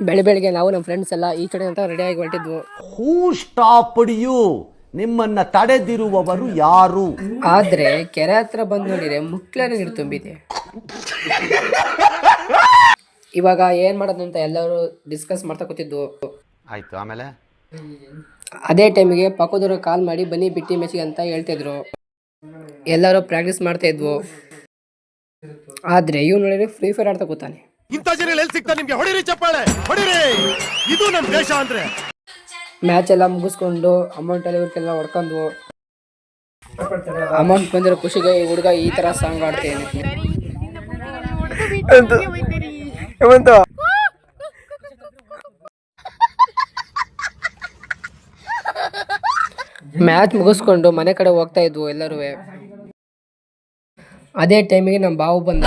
ಬೆಳಿಗ್ಗೆ ನಾವು ನಮ್ಮ ಫ್ರೆಂಡ್ಸ್ ಎಲ್ಲ ಈ ಕಡೆ ಅಂತ ರೆಡಿಯಾಗಿ ಹೊರಟಿದ್ವು. ಹೂ ಸ್ಟಾಪ್ಡ್ ಯು? ನಿಮ್ಮನ್ನ ತಡೆದಿರುವವರು ಯಾರು? ಆದರೆ ಕೆರೆ ಹತ್ರ ಬಂದು ನೋಡಿದರೆ ಮುಕ್ಳರ ನೀರು ತುಂಬಿದೆ. ಇವಾಗ ಏನು ಮಾಡೋದು ಅಂತ ಎಲ್ಲರೂ ಡಿಸ್ಕಸ್ ಮಾಡ್ತಾ ಕೂತಿದ್ವು. ಆಯ್ತು, ಆಮೇಲೆ ಅದೇ ಟೈಮಿಗೆ ಪಕ್ಕದವ್ರು ಕಾಲ್ ಮಾಡಿ ಬನ್ನಿ ಬಿಟ್ಟಿ ಮ್ಯಾಚಿಗೆ ಅಂತ ಹೇಳ್ತಿದ್ರು. ಎಲ್ಲರೂ ಪ್ರಾಕ್ಟೀಸ್ ಮಾಡ್ತಾ ಇದ್ವು. ಆದರೆ ಇವ್ ನೋಡಿದ್ರೆ ಫ್ರೀ ಫೈರ್ ಆಡ್ತಾ ಕೂತಾನೆ. ಇಂಥ ಜನ ಎಲ್ಲಿ ಸಿಗ್ತಾರೆ ನಿಮ್ಗೆ? ಹೊಡಿರಿ ಚಪ್ಪಾಳೆ, ಹೊಡಿರಿ, ಇದು ನಮ್ಮ ದೇಶ ಅಂದ್ರೆ. ಮ್ಯಾಚ್ ಎಲ್ಲ ಮುಗಿಸ್ಕೊಂಡು ಅಮೌಂಟ್ ಎಲ್ಲ ಇವ್ರಿಗೆಲ್ಲ ಹೊಡ್ಕೊಂಡ್ವು. ಅಮೌಂಟ್ ಬಂದಿರೋ ಖುಷಿಗೆ ಈ ಹುಡುಗ ಈ ತರ ಸಾಂಗ್ ಆಡ್ತೇನೆ. ಮ್ಯಾಚ್ ಮುಗಿಸ್ಕೊಂಡು ಮನೆ ಕಡೆ ಹೋಗ್ತಾ ಇದ್ವು ಎಲ್ಲರೂ. ಅದೇ ಟೈಮಿಗೆ ನಮ್ಮ ಬಾವು ಬಂದ.